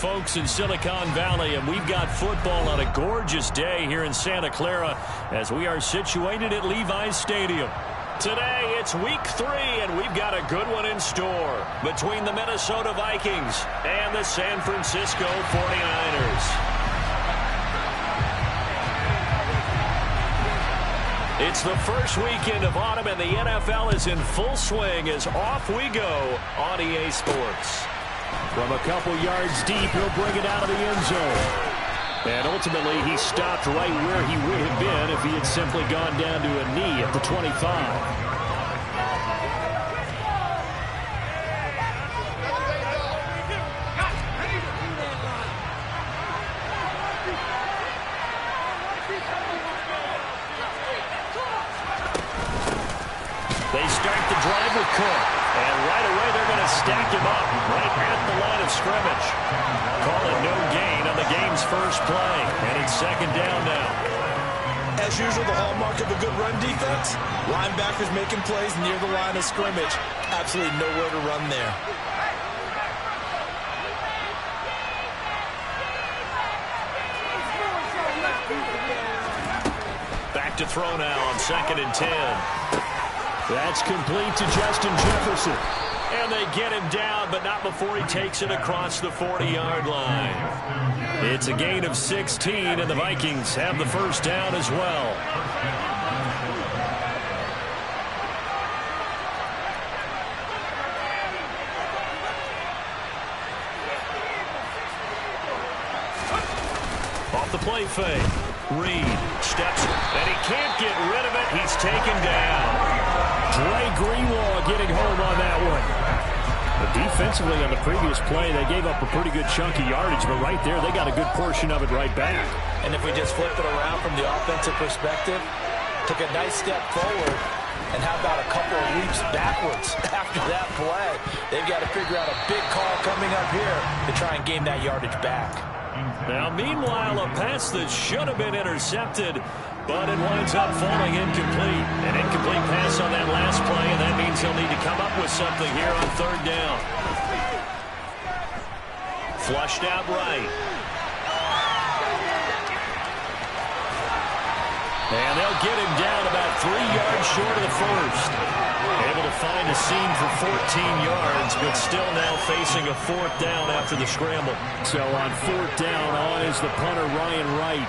folks in Silicon Valley, and we've got football on a gorgeous day here in Santa Clara as we are situated at Levi's Stadium. Today, it's week 3, and we've got a good one in store between the Minnesota Vikings and the San Francisco 49ers. It's the first weekend of autumn, and the NFL is in full swing as off we go on EA Sports. From a couple yards deep, he'll bring it out of the end zone. And ultimately, he stopped right where he would have been if he had simply gone down to a knee at the 25. They start the drive with Cook. And right away, they're going to stack him up right at the line of scrimmage. Call it no gain on the game's first play. And it's second down now. As usual, the hallmark of a good run defense, linebackers making plays near the line of scrimmage. Absolutely nowhere to run there. Back to throw now on 2nd and 10. That's complete to Justin Jefferson. And they get him down, but not before he takes it across the 40-yard line. It's a gain of 16, and the Vikings have the first down as well. Off the play fake. Reed steps, and he can't get rid of it. He's taken down. Dre Greenlaw getting home on that one. But defensively on the previous play, they gave up a pretty good chunk of yardage, but right there, they got a good portion of it right back. And if we just flip it around from the offensive perspective, took a nice step forward, and how about a couple of leaps backwards after that play? They've got to figure out a big call coming up here to try and gain that yardage back. Now, meanwhile, a pass that should have been intercepted, but it winds up falling incomplete. An incomplete pass on that last play, and that means he'll need to come up with something here on 3rd down. Flushed out right. And they'll get him down about 3 yards short of the first. Able to find a seam for 14 yards, but still now facing a 4th down after the scramble. So on 4th down, on is the punter, Ryan Wright.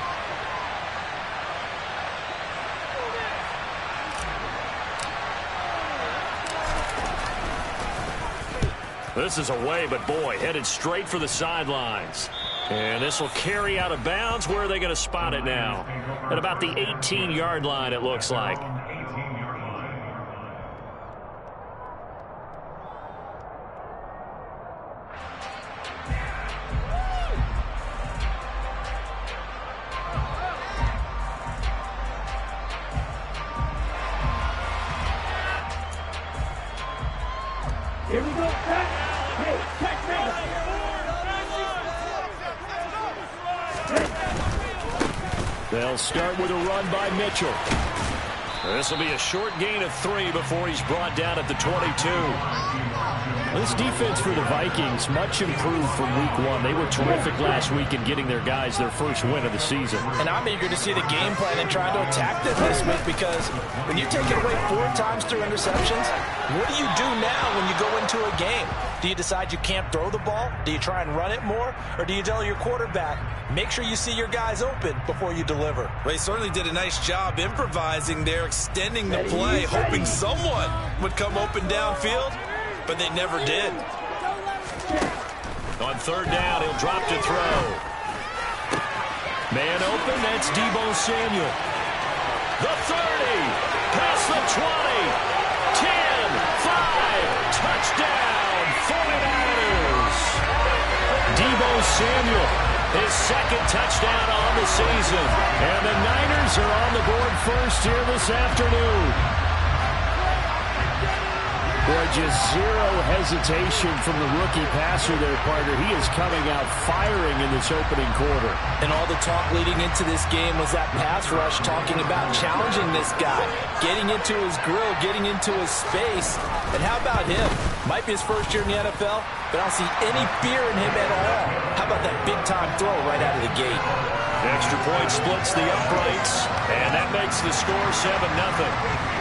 This is away, but boy, headed straight for the sidelines. And this will carry out of bounds. Where are they going to spot it now? At about the 18-yard line, it looks like. Here we go. Hey, catch me. They'll start with a run by Mitchell. This will be a short gain of 3 before he's brought down at the 22. This defense for the Vikings, much improved from week 1. They were terrific last week in getting their guys their first win of the season. And I'm eager to see the game plan and trying to attack them this week, because when you take it away 4 times through interceptions, what do you do now when you go into a game? Do you decide you can't throw the ball? Do you try and run it more? Or do you tell your quarterback, make sure you see your guys open before you deliver? They certainly did a nice job improvising there, extending the play, hoping someone would come open downfield, but they never did. On 3rd down, he'll drop to throw. Man open, that's Deebo Samuel. The 30, past the 20, 10, 5, touchdown, 49ers. Deebo Samuel, his 2nd touchdown on the season. And the Niners are on the board first here this afternoon. Boy, just zero hesitation from the rookie passer there, partner. He is coming out firing in this opening quarter. And all the talk leading into this game was that pass rush, talking about challenging this guy, getting into his grill, getting into his space. And how about him? Might be his first year in the NFL, but I don't see any fear in him at all. How about that big-time throw right out of the gate? The extra point splits the uprights, and that makes the score 7-0.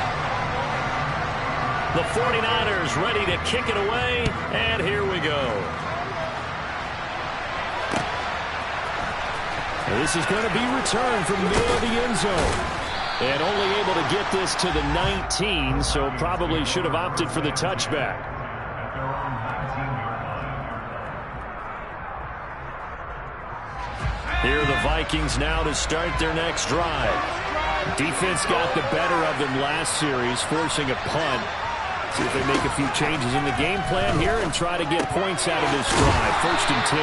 The 49ers ready to kick it away, and here we go. This is going to be returned from the middle of the end zone. And only able to get this to the 19, so probably should have opted for the touchback. Here are the Vikings now to start their next drive. Defense got the better of them last series, forcing a punt. See if they make a few changes in the game plan here and try to get points out of this drive. 1st and 10.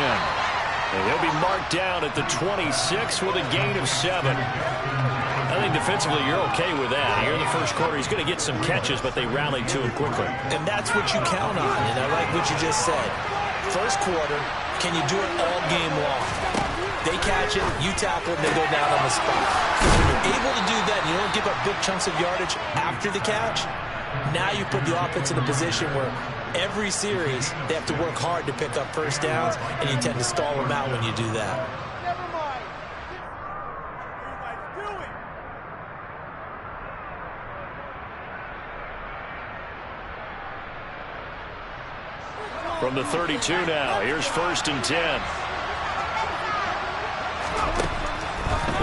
And they'll be marked down at the 26 with a gain of 7. I think defensively you're okay with that. Here in the first quarter, he's going to get some catches, but they rallied to him quickly. And that's what you count on, and I like what you just said. First quarter, can you do it all game long? They catch it, you tackle it, and they go down on the spot. When you're able to do that and you don't give up big chunks of yardage after the catch, now you put the offense in a position where every series they have to work hard to pick up first downs, and you tend to stall them out when you do that. From the 32 now, here's 1st and 10.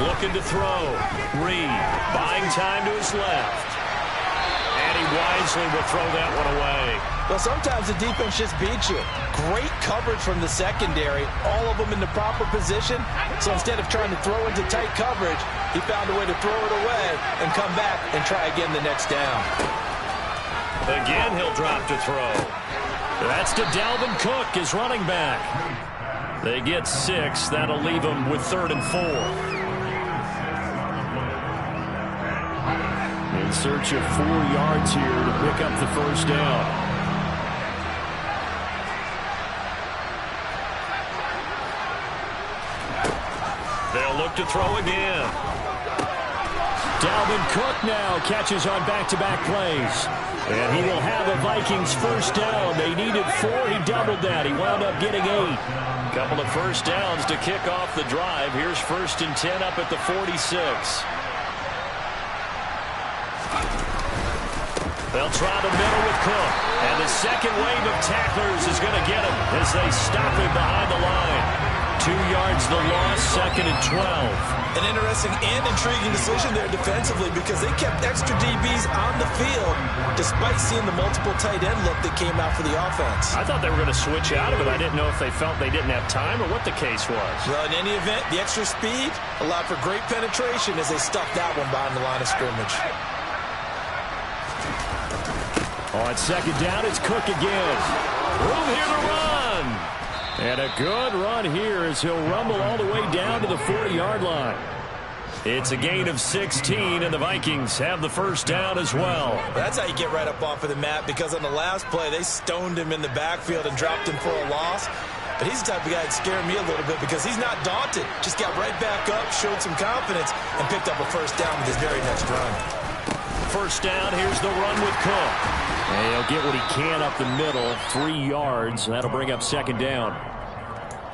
Looking to throw. Reed buying time to his left. And he wisely will throw that one away. Well, sometimes the defense just beats you. Great coverage from the secondary, all of them in the proper position. So instead of trying to throw into tight coverage, he found a way to throw it away and come back and try again the next down. Again, he'll drop to throw. That's to Dalvin Cook, his running back. They get 6. That'll leave them with 3rd and 4. In search of 4 yards here to pick up the first down. They'll look to throw again. Dalvin Cook now catches on back-to-back plays. And he will have a Vikings first down. They needed 4. He doubled that. He wound up getting 8. Couple of first downs to kick off the drive. Here's 1st and 10 up at the 46. They'll try the middle with Cook. And the second wave of tacklers is going to get him as they stop him behind the line. 2 yards the loss, 2nd and 12. An interesting and intriguing decision there defensively because they kept extra DBs on the field despite seeing the multiple tight end look that came out for the offense. I thought they were going to switch out of it. I didn't know if they felt they didn't have time or what the case was. Well, in any event, the extra speed allowed for great penetration as they stuffed that one behind the line of scrimmage. On 2nd down, it's Cook again. Room here to run. And a good run here as he'll rumble all the way down to the 40-yard line. It's a gain of 16, and the Vikings have the first down as well. That's how you get right up off of the mat, because on the last play, they stoned him in the backfield and dropped him for a loss. But he's the type of guy that scared me a little bit because he's not daunted. Just got right back up, showed some confidence, and picked up a first down with his very next run. First down, here's the run with Cook. And he'll get what he can up the middle, 3 yards. That'll bring up 2nd down.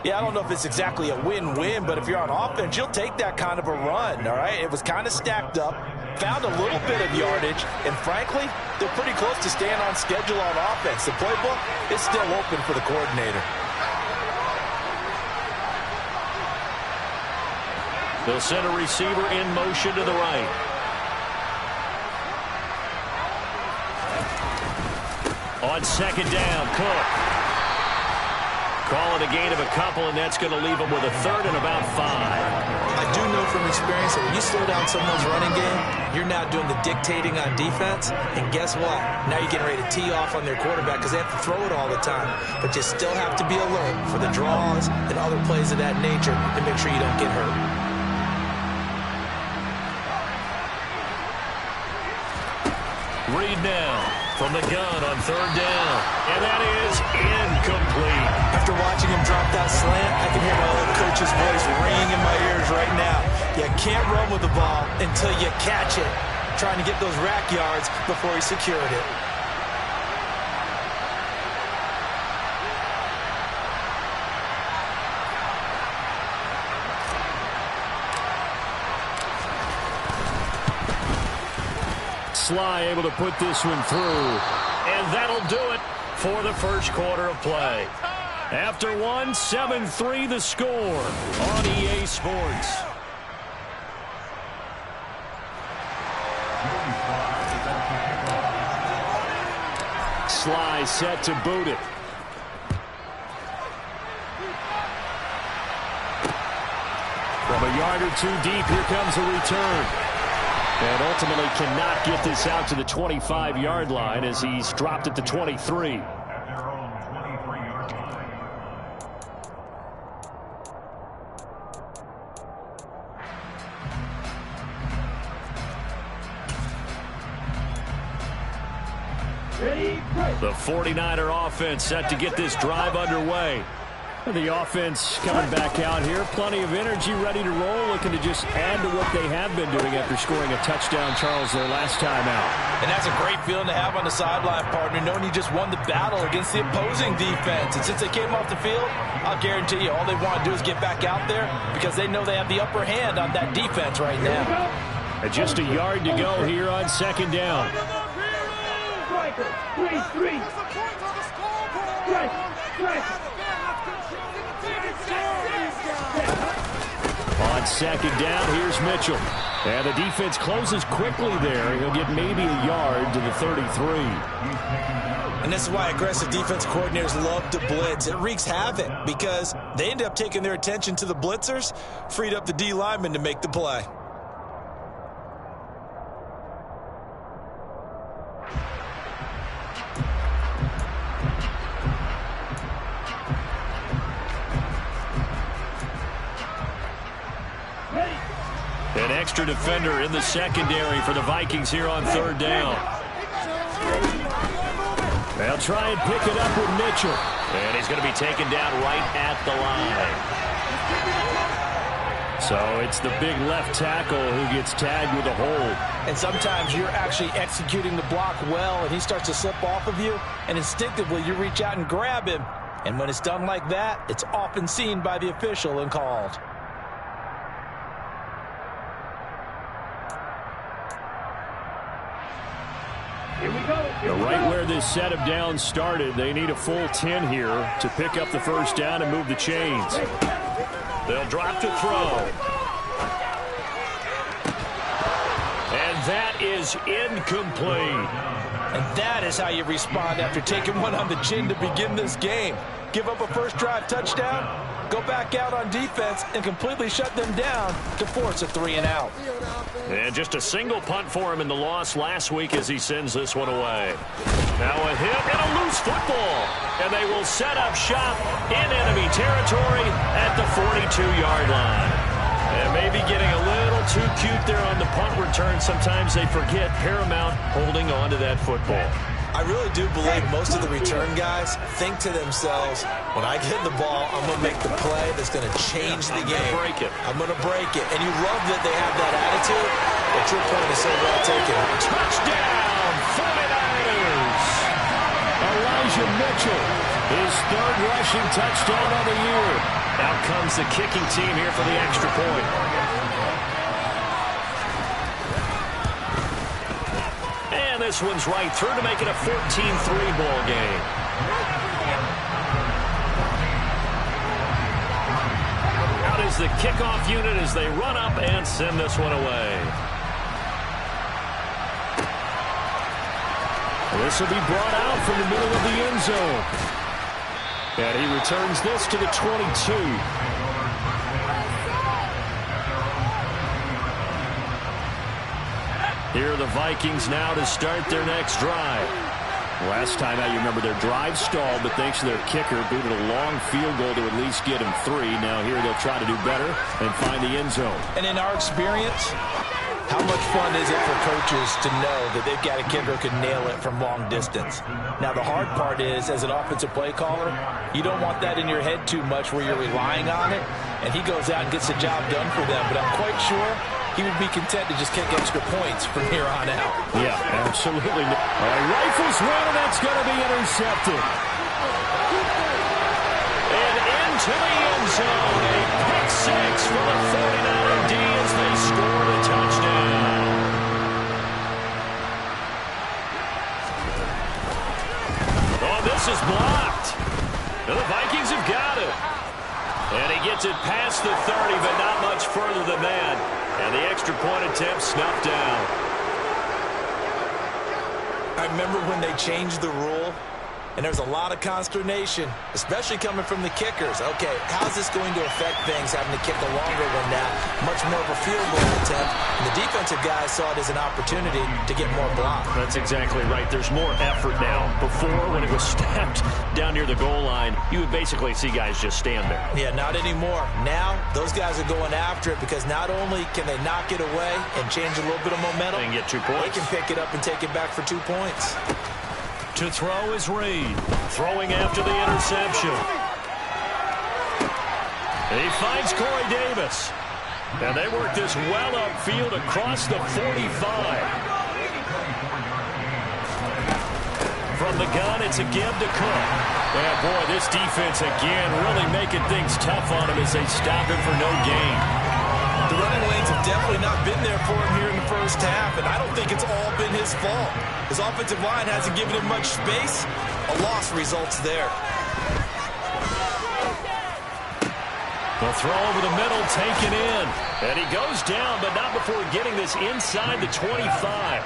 Yeah, I don't know if it's exactly a win-win, but if you're on offense, you'll take that kind of a run, all right? It was kind of stacked up, found a little bit of yardage, and frankly, they're pretty close to staying on schedule on offense. The playbook is still open for the coordinator. They'll send a receiver in motion to the right. On 2nd down, Cook. Call it a gain of a couple, and that's going to leave them with a 3rd and about 5. I do know from experience that when you slow down someone's running game, you're now doing the dictating on defense, and guess what? Now you're getting ready to tee off on their quarterback because they have to throw it all the time. But you still have to be alert for the draws and other plays of that nature to make sure you don't get hurt. Reed now from the gun on third down. And that is incomplete. After watching him drop that slant, I can hear my old coach's voice ringing in my ears right now. You can't run with the ball until you catch it. Trying to get those rack yards before he secured it. Sly able to put this one through. And that'll do it for the first quarter of play. After one, 7-3 the score on EA Sports. Sly set to boot it. From a yard or two deep, here comes a return. And ultimately cannot get this out to the 25-yard line as he's dropped at the 23. The 49er offense set to get this drive underway. The offense coming back out here. Plenty of energy, ready to roll, looking to just add to what they have been doing after scoring a touchdown, Charles, their last time out. And that's a great feeling to have on the sideline, partner, knowing you just won the battle against the opposing defense. And since they came off the field, I'll guarantee you all they want to do is get back out there because they know they have the upper hand on that defense right now. And just a yard to go here on second down. On second down, here's Mitchell. And the defense closes quickly there. He'll get maybe a yard to the 33. And this is why aggressive defense coordinators love to blitz. It wreaks havoc because they end up taking their attention to the blitzers, freed up the D lineman to make the play. An extra defender in the secondary for the Vikings here on third down. They'll try and pick it up with Mitchell. And he's going to be taken down right at the line. So it's the big left tackle who gets tagged with a hold. And sometimes you're actually executing the block well, and he starts to slip off of you, and instinctively you reach out and grab him. And when it's done like that, it's often seen by the official and called. Right where this set of downs started, they need a full 10 here to pick up the first down and move the chains. They'll drop to throw. And that is incomplete. And that is how you respond after taking one on the chin to begin this game. Give up a first drive touchdown, go back out on defense, and completely shut them down to force a 3-and-out. And just a single punt for him in the loss last week as he sends this one away. Now a hit and a loose football. And they will set up shop in enemy territory at the 42-yard line. And maybe getting a little too cute there on the punt return. Sometimes they forget paramount holding on to that football. I really do believe most of the return guys think to themselves, when I get the ball, I'm going to make the play that's going to change the game. Break it. I'm going to break it. And you love that they have that attitude, but your point is so well taken. Touchdown, 49ers! Elijah Mitchell, his third rushing touchdown of the year. Out comes the kicking team here for the extra point. This one's right through to make it a 14-3 ball game. Out is the kickoff unit as they run up and send this one away. This will be brought out from the middle of the end zone. And he returns this to the 22. Here are the Vikings now to start their next drive. Last time out, you remember their drive stalled, but thanks to their kicker, booted a long field goal to at least get him 3. Now here they'll try to do better and find the end zone. And in our experience, how much fun is it for coaches to know that they've got a kicker who can nail it from long distance? Now, the hard part is, as an offensive play caller, you don't want that in your head too much where you're relying on it, and he goes out and gets the job done for them. But I'm quite sure he would be content to just kick extra points from here on out. Yeah, absolutely. Rifles one, and that's going to be intercepted. And into the end zone, a pick 6 for the 49er D as they score the touchdown. Oh, this is blocked. And the Vikings have got it. And he gets it past the 30, but not much further than that. And the extra point attempt snuffed down. I remember when they changed the rule, and there was a lot of consternation, especially coming from the kickers. Okay, how's this going to affect things, having to kick a longer one now, much more of a field goal attempt? And the defensive guys saw it as an opportunity to get more block. That's exactly right. There's more effort now. Before, when it was snapped down near the goal line, you would basically see guys just stand there. Yeah, not anymore. Now, those guys are going after it because not only can they knock it away and change a little bit of momentum, and get 2 points. They can pick it up and take it back for 2 points. To throw is Reed, throwing after the interception. He finds Corey Davis. And they work this well upfield across the 45. From the gun, it's a give to Cook. And boy, this defense again really making things tough on him as they stop him for no gain. The running lanes have definitely not been there for him here in the first half, and I don't think it's all been his fault. His offensive line hasn't given him much space. A loss results there. The throw over the middle, taken in. And he goes down, but not before getting this inside the 25.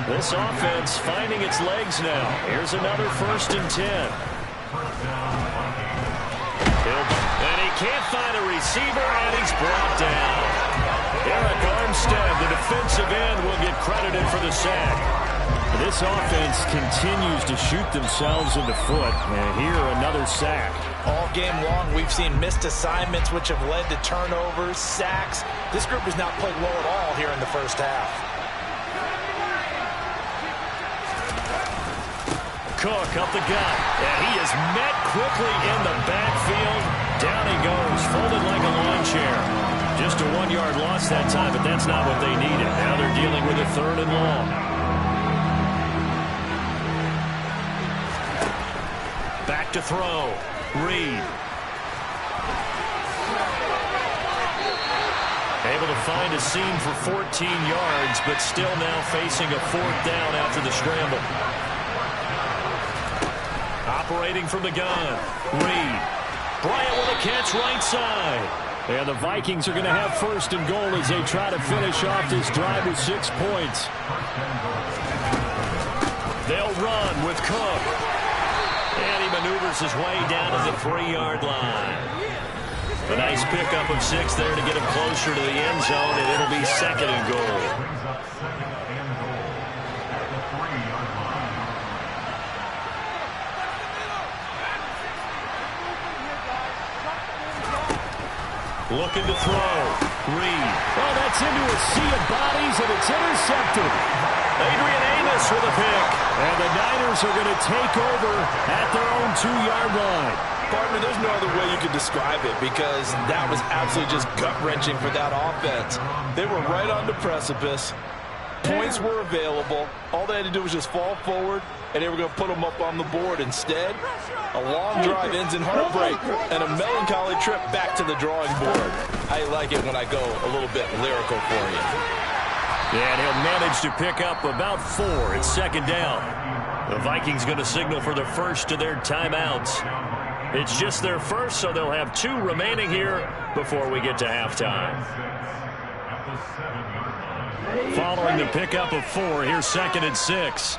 This offense finding its legs now. Here's another 1st and 10. And he can't find a receiver, and he's brought down. Eric Armstead, the defensive end, will get credited for the sack. This offense continues to shoot themselves in the foot. And here, another sack. All game long, we've seen missed assignments, which have led to turnovers, sacks. This group has not played well at all here in the first half. Cook up the gut, and he is met quickly in the backfield. Down he goes, folded like a lawn chair. Just a 1-yard loss that time, but that's not what they needed. Now they're dealing with a 3rd and long. Back to throw. Reed. Able to find a seam for 14 yards, but still now facing a 4th down after the scramble. Operating from the gun. Reed. Bryant with a catch right side. And the Vikings are going to have 1st and goal as they try to finish off this drive with 6 points. They'll run with Cook. And he maneuvers his way down to the 3-yard line. A nice pickup of 6 there to get him closer to the end zone, and it'll be 2nd and goal. Looking to throw. Reed. Oh, that's into a sea of bodies, and it's intercepted. Adrian Amos with a pick. And the Niners are going to take over at their own 2-yard line. Partner, there's no other way you could describe it because that was absolutely just gut-wrenching for that offense. They were right on the precipice. Points were available. All they had to do was just fall forward, and they were going to put them up on the board. Instead, a long drive ends in heartbreak and a melancholy trip back to the drawing board. I like it when I go a little bit lyrical for you. Yeah, and he'll manage to pick up about 4. It's 2nd down. The Vikings going to signal for the first of their timeouts. It's just their first, so they'll have 2 remaining here before we get to halftime. Following the pickup of 4, here's 2nd and 6.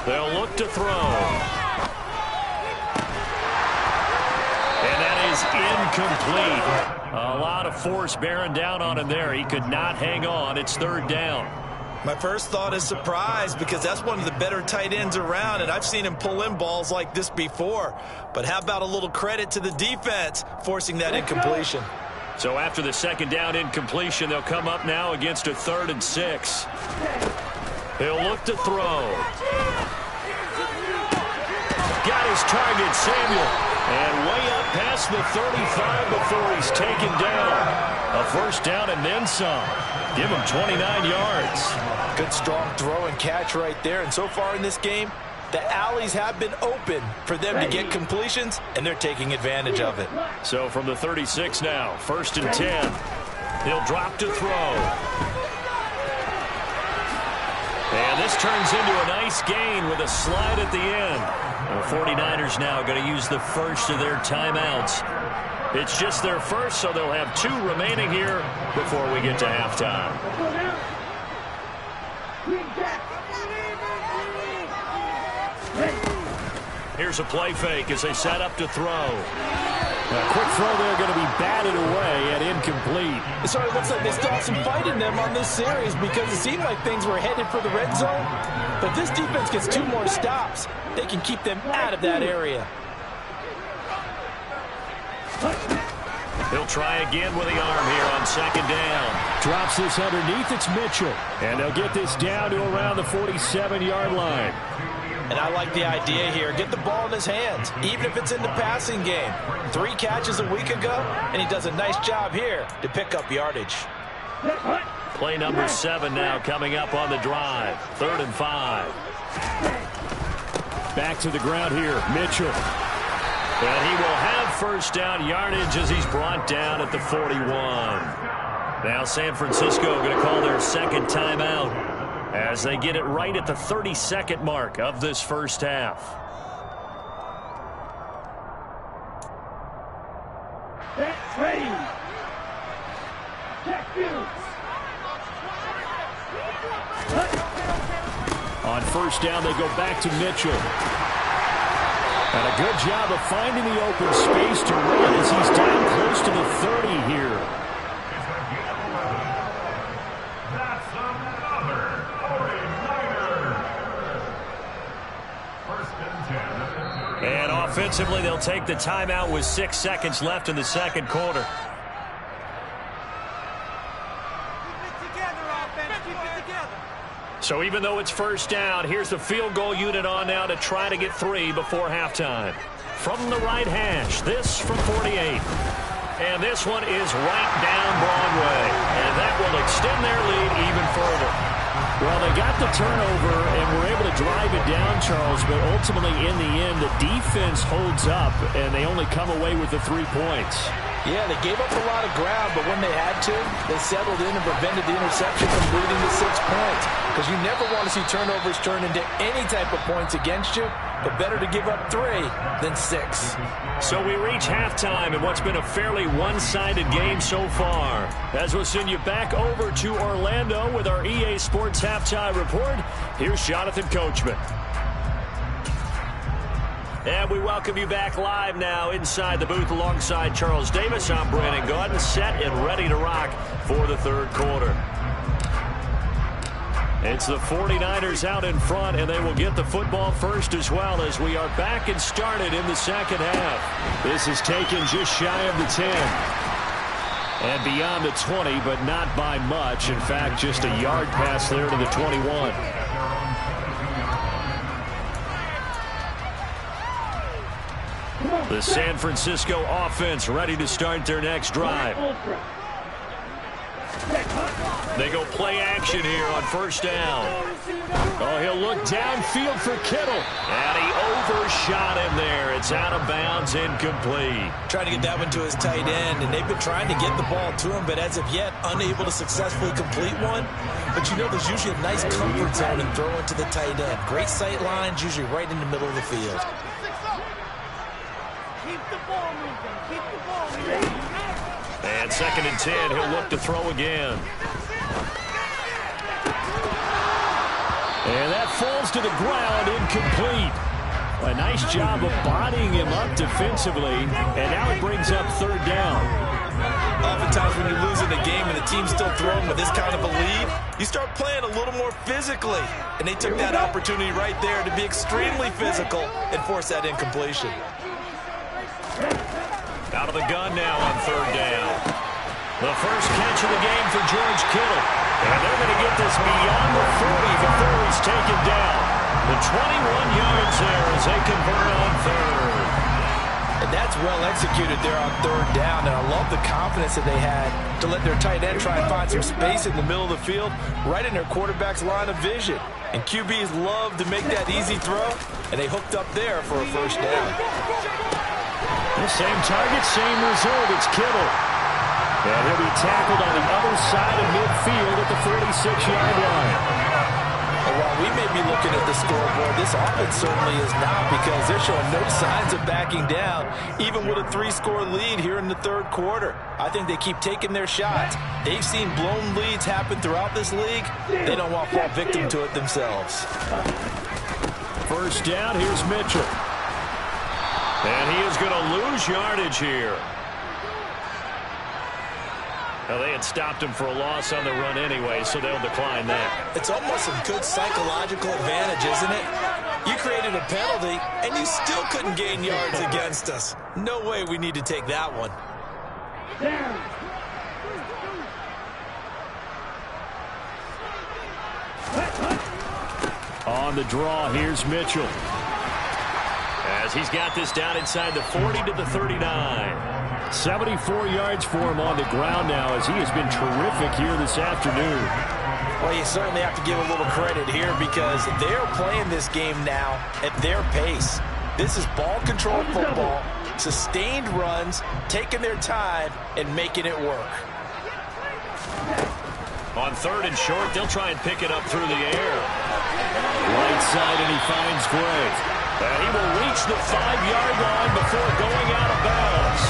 They'll look to throw. And that is incomplete. A lot of force bearing down on him there. He could not hang on. It's third down. My first thought is surprise, because that's one of the better tight ends around, and I've seen him pull in balls like this before. But how about a little credit to the defense forcing that incompletion? So after the second down incompletion, they'll come up now against a 3rd and 6. He'll look to throw. Got his target, Samuel. And way up past the 35 before he's taken down. A first down and then some. Give him 29 yards. Good strong throw and catch right there. And so far in this game, the alleys have been open for them to get completions, and they're taking advantage of it. So from the 36 now, 1st and 10. He'll drop to throw. And this turns into a nice gain with a slide at the end. The 49ers now going to use the first of their timeouts. It's just their first, so they'll have 2 remaining here before we get to halftime. Here's a play fake as they set up to throw. A quick throw there going to be batted away and incomplete. So it looks like they still have some fight in them on this series, because it seemed like things were headed for the red zone. But this defense gets 2 more stops. They can keep them out of that area. He'll try again with the arm here on 2nd down. Drops this underneath. It's Mitchell. And they'll get this down to around the 47-yard line. And I like the idea here. Get the ball in his hands, even if it's in the passing game. 3 catches a week ago, and he does a nice job here to pick up yardage. Play number 7 now coming up on the drive. 3rd and 5. Back to the ground here, Mitchell. And he will have first down yardage as he's brought down at the 41. Now San Francisco going to call their 2nd timeout as they get it right at the 32nd mark of this first half. Ready. Check you. On first down, they go back to Mitchell. And a good job of finding the open space to run as he's down close to the 30 here. That's another 49er. 1st and 10. And offensively, they'll take the timeout with 6 seconds left in the second quarter. So even though it's first down, here's the field goal unit on now to try to get 3 before halftime. From the right hash, this from 48. And this one is right down Broadway. And that will extend their lead even further. Well, they got the turnover and were able to drive it down, Charles, but ultimately in the end, the defense holds up, and they only come away with the 3 points. Yeah, they gave up a lot of ground, but when they had to, they settled in and prevented the interception from leading to 6 points. Because you never want to see turnovers turn into any type of points against you, but better to give up 3 than 6. So we reach halftime in what's been a fairly one-sided game so far. As we'll send you back over to Orlando with our EA Sports Halftime Report, here's Jonathan Coachman. And we welcome you back live now inside the booth alongside Charles Davis. I'm Brandon Gaudin, set and ready to rock for the third quarter. It's the 49ers out in front, and they will get the football first as well as we are back and started in the second half. This is taken just shy of the 10. And beyond the 20, but not by much. In fact, just a yard pass there to the 21. The San Francisco offense ready to start their next drive. They go play action here on first down. Oh, he'll look downfield for Kittle. And he overshot him there. It's out of bounds, incomplete. Trying to get that one to his tight end, and they've been trying to get the ball to him, but as of yet, unable to successfully complete one. But you know there's usually a nice comfort zone in throwing to the tight end. Great sight lines, usually right in the middle of the field. Keep the ball moving. Keep the ball moving. And 2nd and 10, he'll look to throw again. And that falls to the ground, incomplete. A nice job of bodying him up defensively, and now it brings up third down. Oftentimes when you lose in a game and the team's still throwing with this kind of a lead, you start playing a little more physically. And they took that opportunity right there to be extremely physical and force that incompletion. Out of the gun now on third down. The first catch of the game for George Kittle. And they're going to get this beyond the 40 before he's taken down. The 21 yards there as they convert on third. And that's well executed there on third down. And I love the confidence that they had to let their tight end try and find some space in the middle of the field, right in their quarterback's line of vision. And QBs love to make that easy throw, and they hooked up there for a first down. The same target, same result. It's Kittle. And he'll be tackled on the other side of midfield at the 46-yard line. And while we may be looking at the scoreboard, this offense certainly is not, because they're showing no signs of backing down, even with a 3-score lead here in the third quarter. I think they keep taking their shots. They've seen blown leads happen throughout this league. They don't want to fall victim to it themselves. First down, here's Mitchell. And he is going to lose yardage here. Well, they had stopped him for a loss on the run anyway, so they'll decline that. It's almost a good psychological advantage, isn't it? You created a penalty, and you still couldn't gain yards against us. No way we need to take that one. On the draw, here's Mitchell. As he's got this down inside the 40 to the 39. 74 yards for him on the ground now, as he has been terrific here this afternoon. Well, you certainly have to give a little credit here, because they're playing this game now at their pace. This is ball control football, sustained runs, taking their time, and making it work. On third and short, they'll try and pick it up through the air. Right side, and he finds Gray. And he will reach the 5-yard line before going out of bounds.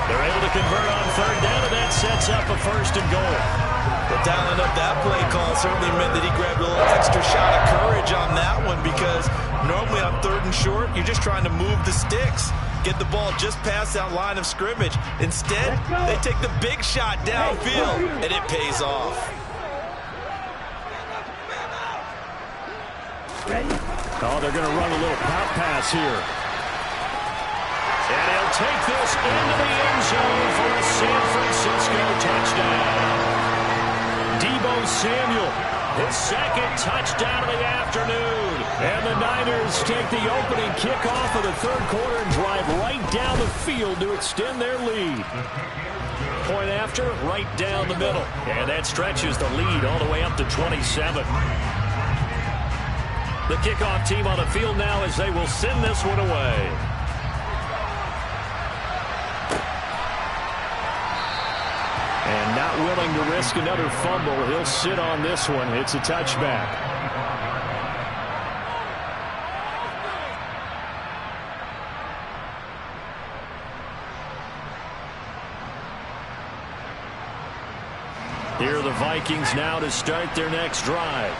They're able to convert on third down, and that sets up a first and goal. But dialing up that play call certainly meant that he grabbed a little extra shot of courage on that one, because normally on third and short, you're just trying to move the sticks, get the ball just past that line of scrimmage. Instead, they take the big shot downfield, and it pays off. Oh, they're going to run a little pop pass here. And he'll take this into the end zone for a San Francisco touchdown. Deebo Samuel, his second touchdown of the afternoon. And the Niners take the opening kickoff of the third quarter and drive right down the field to extend their lead. Point after, right down the middle. And that stretches the lead all the way up to 27. The kickoff team on the field now as they will send this one away. And not willing to risk another fumble, he'll sit on this one. It's a touchback. Here are the Vikings now to start their next drive.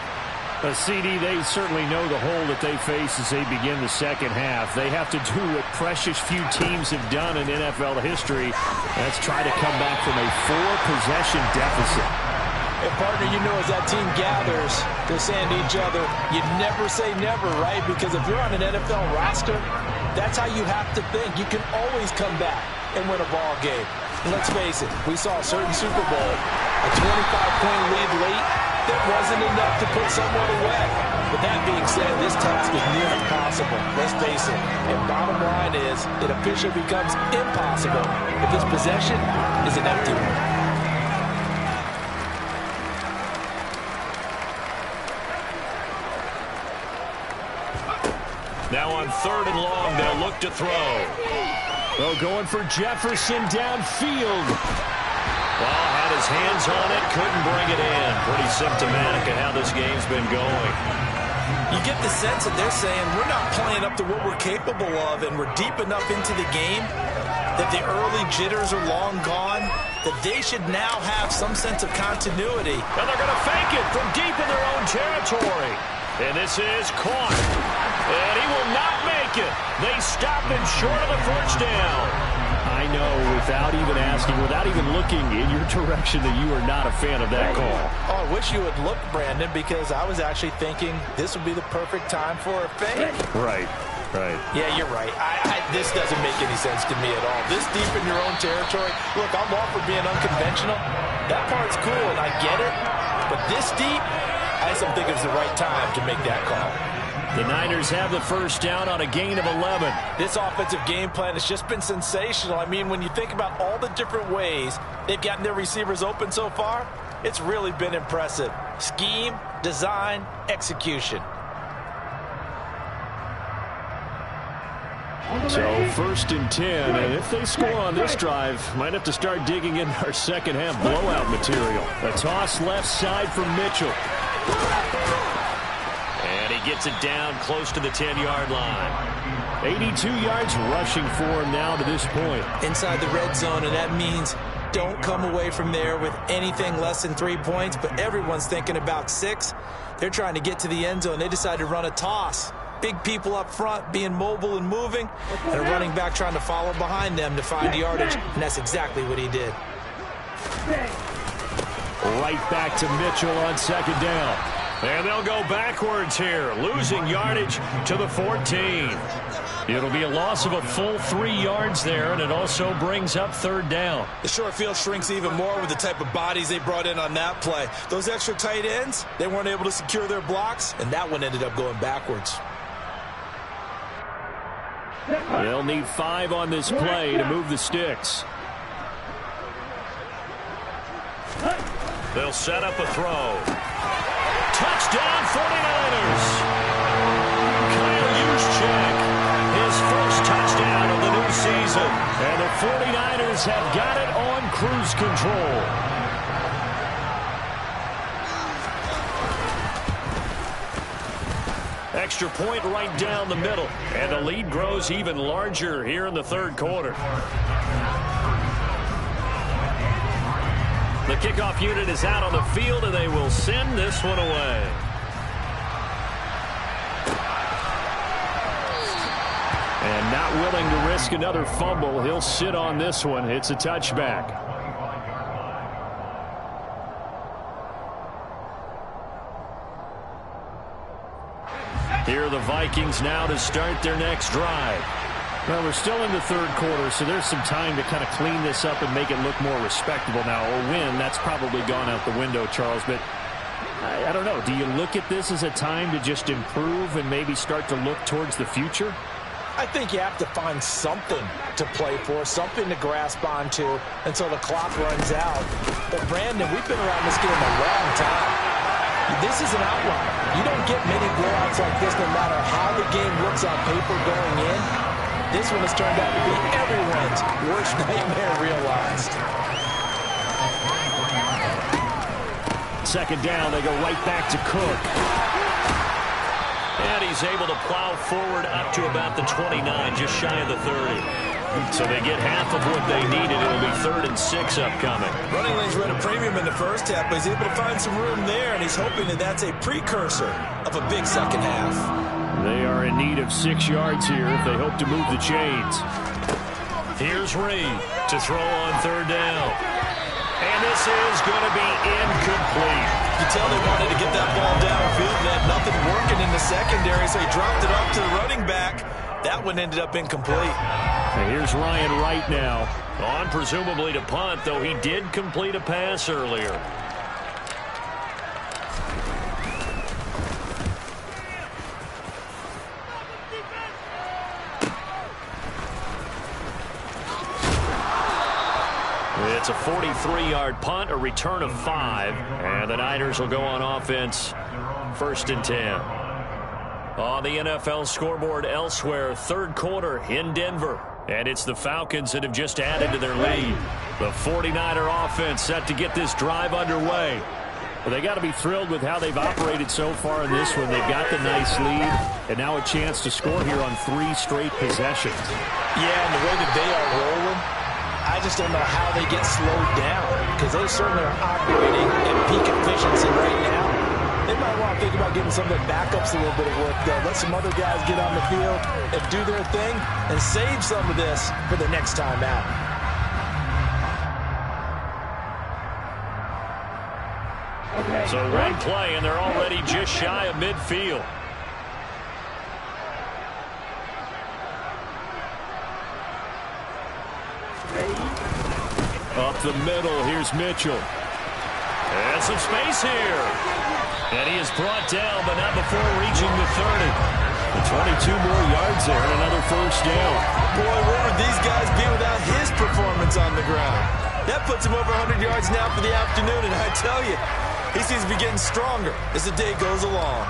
CD, they certainly know the hole that they face as they begin the second half. They have to do what precious few teams have done in NFL history. That's try to come back from a 4-possession deficit. And partner, you know, as that team gathers, they're saying to each other, you never say never, right? Because if you're on an NFL roster, that's how you have to think. You can always come back and win a ball game. And let's face it, we saw a certain Super Bowl, a 25-point lead late, that wasn't enough to put someone away. But that being said, this task is near impossible. Let's face it. And bottom line is, it officially becomes impossible if this possession is an empty one. Now on third and long, they'll look to throw. Oh, going for Jefferson downfield. Well, had his hands on it, couldn't bring it in. Pretty symptomatic of how this game's been going. You get the sense that they're saying we're not playing up to what we're capable of, and we're deep enough into the game that the early jitters are long gone, that they should now have some sense of continuity. And they're going to fake it from deep in their own territory. And this is caught. And he will not make it. They stop him short of the first down. I know, without even asking, without even looking in your direction, that you are not a fan of that call. Oh, I wish you would look, Brandon, because I was actually thinking this would be the perfect time for a fake. Right. Yeah, you're right. This doesn't make any sense to me at all. This deep in your own territory, look, I'm all for being unconventional. That part's cool, and I get it. But this deep, I just don't think it's the right time to make that call. The Niners have the first down on a gain of 11. This offensive game plan has just been sensational. I mean, when you think about all the different ways they've gotten their receivers open so far, it's really been impressive. Scheme, design, execution. So 1st and 10, and if they score on this drive, might have to start digging in our second half blowout material. A toss left side for Mitchell. And he gets it down close to the 10-yard line. 82 yards rushing for him now to this point. Inside the red zone, and that means don't come away from there with anything less than 3 points, but everyone's thinking about 6. They're trying to get to the end zone. They decide to run a toss. Big people up front being mobile and moving, and a running back trying to follow behind them to find yardage, and that's exactly what he did. Right back to Mitchell on second down. And they'll go backwards here, losing yardage to the 14. It'll be a loss of a full 3 yards there, and it also brings up third down. The short field shrinks even more with the type of bodies they brought in on that play. Those extra tight ends, they weren't able to secure their blocks, and that one ended up going backwards. They'll need 5 on this play to move the sticks. They'll set up a throw. Touchdown 49ers. Kyle Juszczyk, his first touchdown of the new season. And the 49ers have got it on cruise control. Extra point right down the middle. And the lead grows even larger here in the third quarter. The kickoff unit is out on the field, and they will send this one away. And not willing to risk another fumble, he'll sit on this one. It's a touchback. Here are the Vikings now to start their next drive. Well, we're still in the third quarter, so there's some time to kind of clean this up and make it look more respectable now. A win, that's probably gone out the window, Charles, but I don't know. Do you look at this as a time to just improve and maybe start to look towards the future? I think you have to find something to play for, something to grasp onto until the clock runs out. But, Brandon, we've been around this game a long time. This is an outlier. You don't get many blowouts like this no matter how the game looks on paper going in. This one has turned out to be everyone's worst nightmare realized. Second down, they go right back to Cook. And he's able to plow forward up to about the 29, just shy of the 30. So they get half of what they needed. It'll be 3rd and 6 upcoming. Running lanes were at a premium in the first half, but he's able to find some room there, and he's hoping that that's a precursor of a big second half. They are in need of 6 yards here if they hope to move the chains. Here's Reed to throw on third down. And this is going to be incomplete. You tell they wanted to get that ball downfield. They had nothing working in the secondary, so he dropped it off to the running back. That one ended up incomplete. And here's Ryan Wright now. On presumably to punt, though he did complete a pass earlier. It's a 43-yard punt, a return of 5, and the Niners will go on offense 1st and 10. On the NFL scoreboard elsewhere, third quarter in Denver, and it's the Falcons that have just added to their lead. The 49er offense set to get this drive underway. Well, they got to be thrilled with how they've operated so far in this one. They've got the nice lead, and now a chance to score here on 3 straight possessions. Yeah, and the way that they are rolling, I just don't know how they get slowed down, because they certainly are operating at peak efficiency right now. They might want to think about giving some of their backups a little bit of work, though. Let some other guys get on the field and do their thing and save some of this for the next time out. So one play, and they're already just shy of midfield. Up the middle, here's Mitchell. And some space here. And he is brought down, but not before reaching the 30. The 22 more yards there and another first down. Boy, where would these guys be without his performance on the ground? That puts him over 100 yards now for the afternoon, and I tell you, he seems to be getting stronger as the day goes along.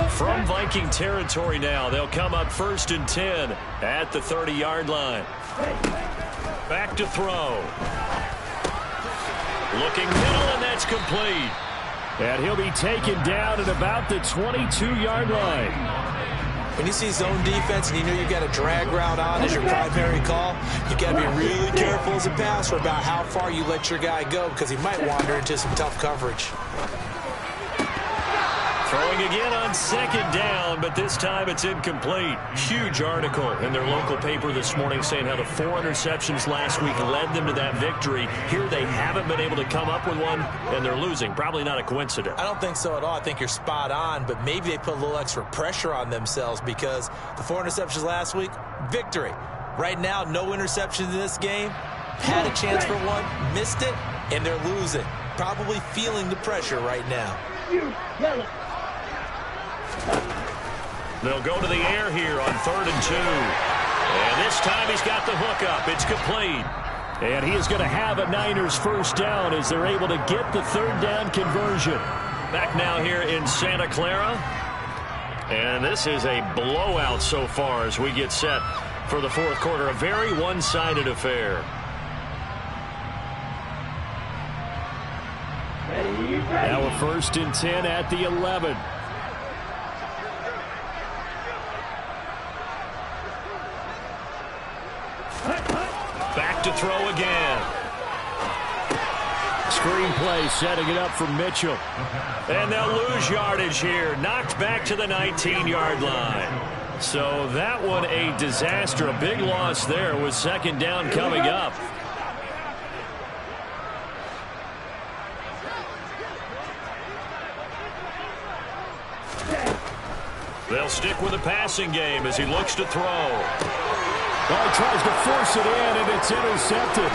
From Viking territory now, they'll come up 1st and 10 at the 30-yard line. Back to throw. Looking middle, and that's complete. And he'll be taken down at about the 22-yard line. When you see zone defense and you know you've got a drag route on as your primary call, you got to be really careful as a passer about how far you let your guy go because he might wander into some tough coverage. Throwing again on 2nd down, but this time it's incomplete. Huge article in their local paper this morning saying how the 4 interceptions last week led them to that victory. Here they haven't been able to come up with one, and they're losing. Probably not a coincidence. I don't think so at all. I think you're spot on, but maybe they put a little extra pressure on themselves because the 4 interceptions last week, victory. Right now, no interceptions in this game. Had a chance for one, missed it, and they're losing. Probably feeling the pressure right now. They'll go to the air here on 3rd and 2. And this time he's got the hook up. It's complete. And he is going to have a Niners first down as they're able to get the 3rd down conversion. Back now here in Santa Clara. And this is a blowout so far as we get set for the 4th quarter. A very one-sided affair. Now a 1st and 10 at the 11. Back to throw again. Screenplay setting it up for Mitchell. And they'll lose yardage here. Knocked back to the 19-yard line. So that one a disaster. A big loss there with 2nd down coming up. They'll stick with the passing game as he looks to throw. Oh, tries to force it in, and it's intercepted.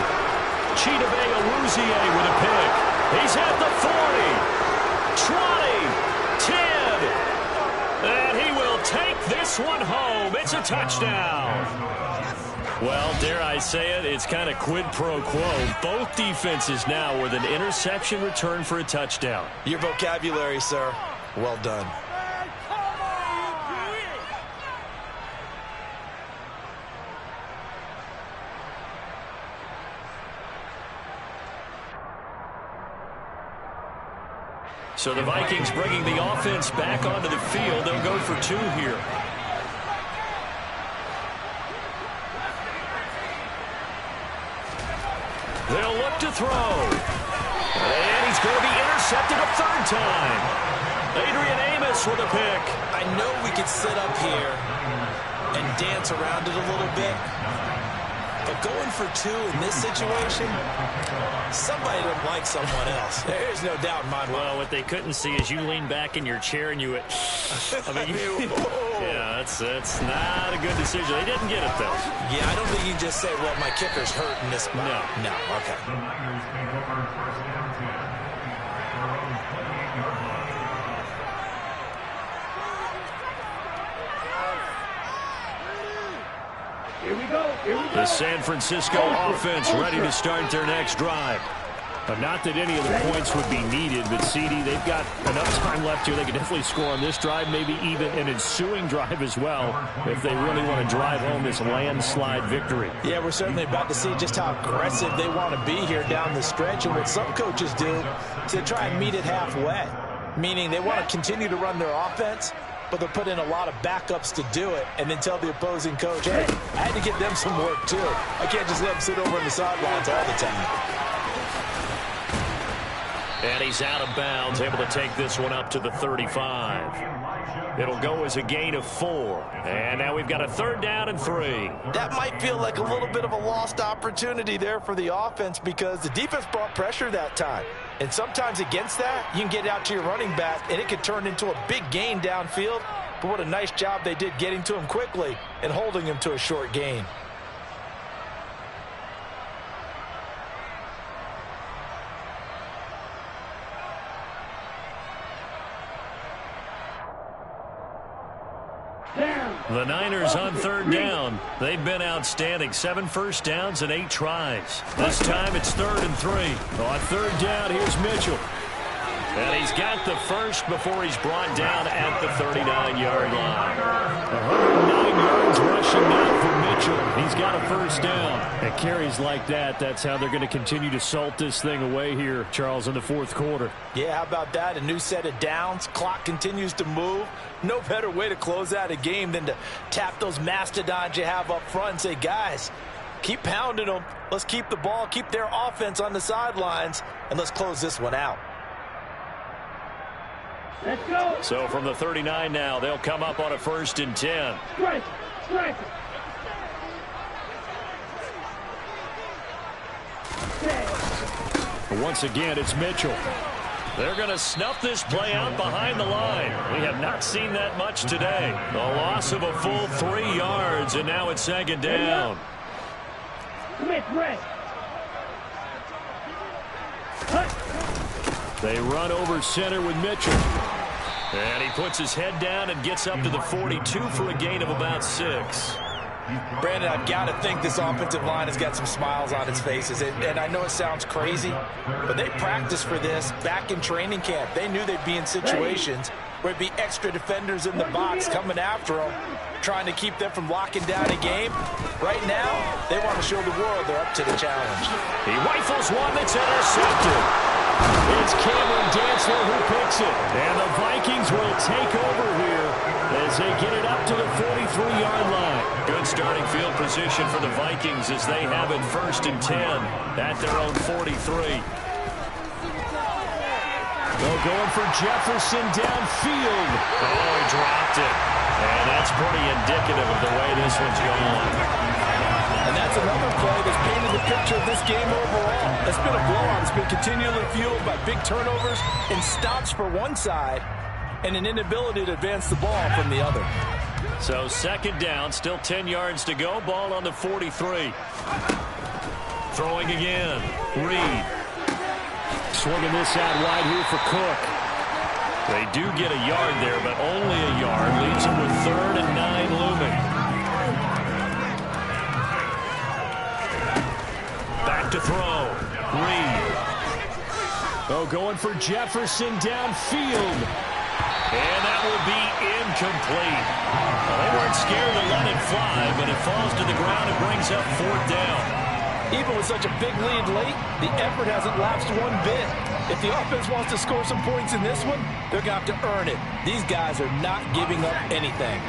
Chidobe Awuzie with a pick. He's at the 40, 20, 10, and he will take this one home. It's a touchdown. Well, dare I say it, it's kind of quid pro quo. Both defenses now with an interception return for a touchdown. Your vocabulary, sir. Well done. So the Vikings bringing the offense back onto the field. They'll go for 2 here. They'll look to throw. And he's going to be intercepted a 3rd time. Adrian Amos with a pick. I know we could sit up here and dance around it a little bit, but going for 2 in this situation, somebody doesn't like someone else. There's no doubt in my mind. Well, what they couldn't see is you lean back in your chair and you went, I mean, yeah, that's not a good decision. They didn't get it, though. Yeah, I don't think you just say, well, my kicker's hurt in this spot. No. No, okay. The Niners take over 1st and 10. Their own 28-yard line. Here we go. The San Francisco offense ready to start their next drive. But not that any of the points would be needed, but CD, they've got enough time left here. They can definitely score on this drive, maybe even an ensuing drive as well, if they really want to drive home this landslide victory. Yeah, we're certainly about to see just how aggressive they want to be here down the stretch. And what some coaches do is they try and meet it halfway, meaning they want to continue to run their offense, but they'll put in a lot of backups to do it and then tell the opposing coach, hey, I had to get them some work too. I can't just let them sit over on the sidelines all the time. And he's out of bounds, able to take this one up to the 35. It'll go as a gain of 4. And now we've got a 3rd down and 3. That might feel like a little bit of a lost opportunity there for the offense because the defense brought pressure that time. And sometimes against that, you can get out to your running back, and it could turn into a big gain downfield. But what a nice job they did getting to him quickly and holding him to a short gain. The Niners on 3rd down. They've been outstanding. 7 first downs and 8 tries. This time it's 3rd and 3. On 3rd down, here's Mitchell. And he's got the first before he's brought down at the 39-yard line. 109 yards rushing now for Mitchell. He's got a first down. And carries like that, that's how they're going to continue to salt this thing away here, Charles, in the 4th quarter. Yeah, how about that? A new set of downs. Clock continues to move. No better way to close out a game than to tap those mastodons you have up front and say, guys, keep pounding them. Let's keep the ball, keep their offense on the sidelines, and let's close this one out. Let's go. So from the 39 now, they'll come up on a 1st and 10. Strike. Strike. Once again, it's Mitchell. They're going to snuff this play out behind the line. We have not seen that much today. The loss of a full 3 yards, and now it's 2nd down. They run over center with Mitchell. And he puts his head down and gets up to the 42 for a gain of about 6. Brandon, I've got to think this offensive line has got some smiles on its faces. And I know it sounds crazy, but they practiced for this back in training camp. They knew they'd be in situations where it'd be extra defenders in the box coming after them, trying to keep them from locking down a game. Right now, they want to show the world they're up to the challenge. He rifles one that's intercepted. It's Cameron Dantzler who picks it. And the Vikings will take over here as they get it up to the 43-yard line. Good starting field position for the Vikings as they have it 1st and 10 at their own 43. They're going for Jefferson downfield. Oh, he dropped it. And that's pretty indicative of the way this one's going. And that's another play that's painted the picture of this game overall. It's been a blowout. It's been continually fueled by big turnovers and stops for one side and an inability to advance the ball from the other. So 2nd down, still 10 yards to go. Ball on the 43. Throwing again. Reed. Swinging this out wide here for Cook. They do get a yard there, but only a yard. Leaves them with 3rd and 9 looming. Back to throw. Reed. Oh, going for Jefferson downfield. And that will be incomplete. Well, they weren't scared to let it fly, but it falls to the ground and brings up 4th down. Even with such a big lead late, the effort hasn't lapsed one bit. If the offense wants to score some points in this one, they're going to have to earn it. These guys are not giving up anything.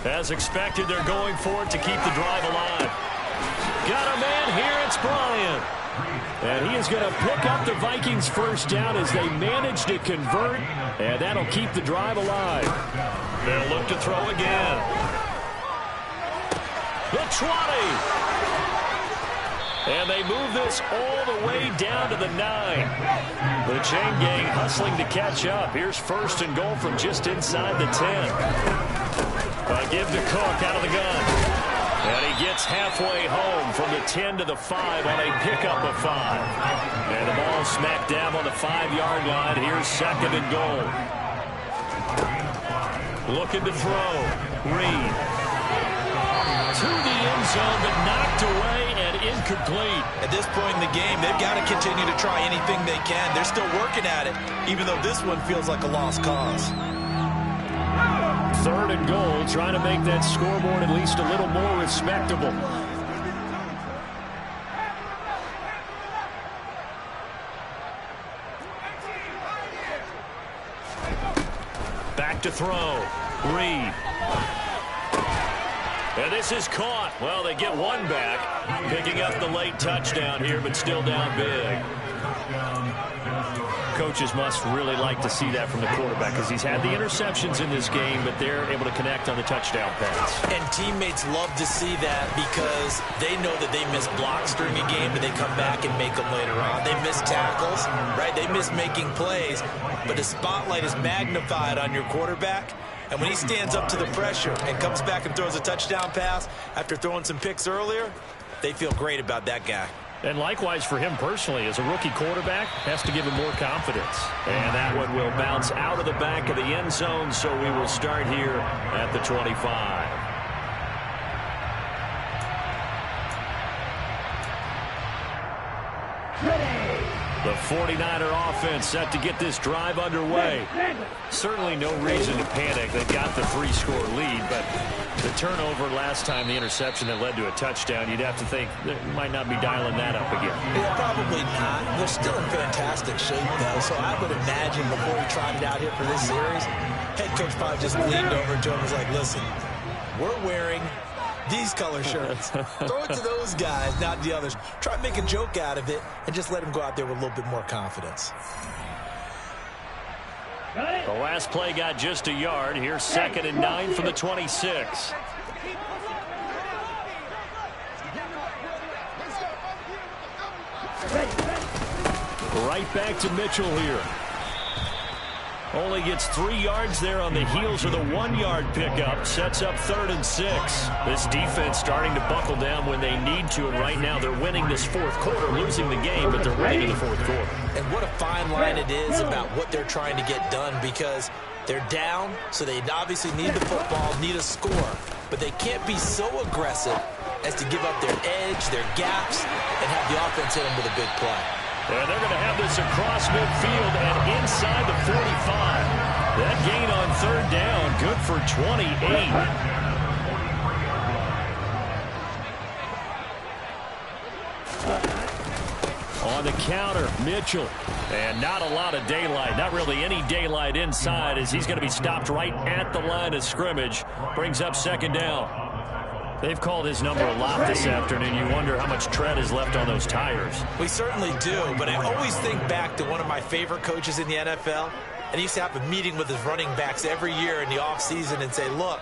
As expected, they're going for it to keep the drive alive. Got a man here, it's Bryant. And he is going to pick up the Vikings' 1st down as they manage to convert, and that'll keep the drive alive. They'll look to throw again. The 20. And they move this all the way down to the 9. The chain gang hustling to catch up. Here's 1st and goal from just inside the 10. Give to Cook out of the gun. And he gets halfway home from the 10 to the 5 on a pickup of 5. And the ball smack dab on the 5-yard line. Here's 2nd and goal. Looking to throw. Reed. To the end zone, but knocked away and incomplete. At this point in the game, they've got to continue to try anything they can. They're still working at it, even though this one feels like a lost cause. 3rd and goal, trying to make that scoreboard at least a little more respectable. back to throw. Reed. And this is caught. Well, they get one back. Picking up the late touchdown here, but still down big. Coaches must really like to see that from the quarterback because he's had the interceptions in this game, but they're able to connect on the touchdown pass. And teammates love to see that because they know that they miss blocks during a game, but they come back and make them later on. They miss tackles, right? They miss making plays, but the spotlight is magnified on your quarterback. And when he stands up to the pressure and comes back and throws a touchdown pass after throwing some picks earlier, they feel great about that guy. And likewise for him personally, as a rookie quarterback, has to give him more confidence. And that one will bounce out of the back of the end zone, so we will start here at the 25. The 49er offense set to get this drive underway. Certainly no reason to panic. They got the 3-score lead, but the turnover last time, the interception that led to a touchdown, you'd have to think they might not be dialing that up again. Yeah, probably not. They're still in fantastic shape, though, so I would imagine before he tried it out here for this series, head coach probably just leaned over to him and was like, listen, we're wearing these color shirts. Throw it to those guys, not the others. Try to make a joke out of it and just let him go out there with a little bit more confidence. The last play got just a yard. Here's 2nd and 9 from the 26. Right back to Mitchell here. Only gets 3 yards there on the heels of the 1-yard pickup. Sets up 3rd and 6. This defense starting to buckle down when they need to, and right now they're winning this 4th quarter, losing the game, but they're winning in the 4th quarter. And what a fine line it is about what they're trying to get done, because they're down, so they obviously need the football, need a score, but they can't be so aggressive as to give up their edge, their gaps, and have the offense hit them with a big play. And they're going to have this across midfield and inside the 45. That gain on 3rd down, good for 28. On the counter, Mitchell. And not a lot of daylight, not really any daylight inside, as he's going to be stopped right at the line of scrimmage. Brings up 2nd down. They've called his number a lot this afternoon. You wonder how much tread is left on those tires. We certainly do, but I always think back to one of my favorite coaches in the NFL. And he used to have a meeting with his running backs every year in the offseason and say, look,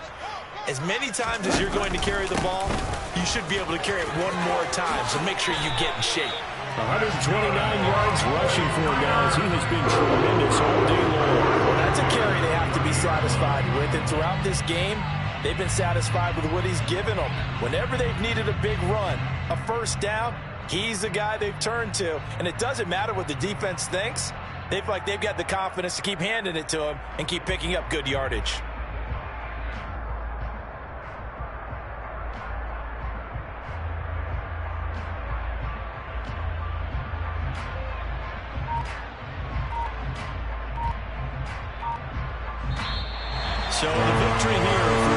as many times as you're going to carry the ball, you should be able to carry it one more time, so make sure you get in shape. 129 yards rushing for guys. He has been tremendous all day long. Well, that's a carry they have to be satisfied with, and throughout this game, they've been satisfied with what he's given them. Whenever they've needed a big run, a 1st down, he's the guy they've turned to. And it doesn't matter what the defense thinks. They've got the confidence to keep handing it to him and keep picking up good yardage. So the victory here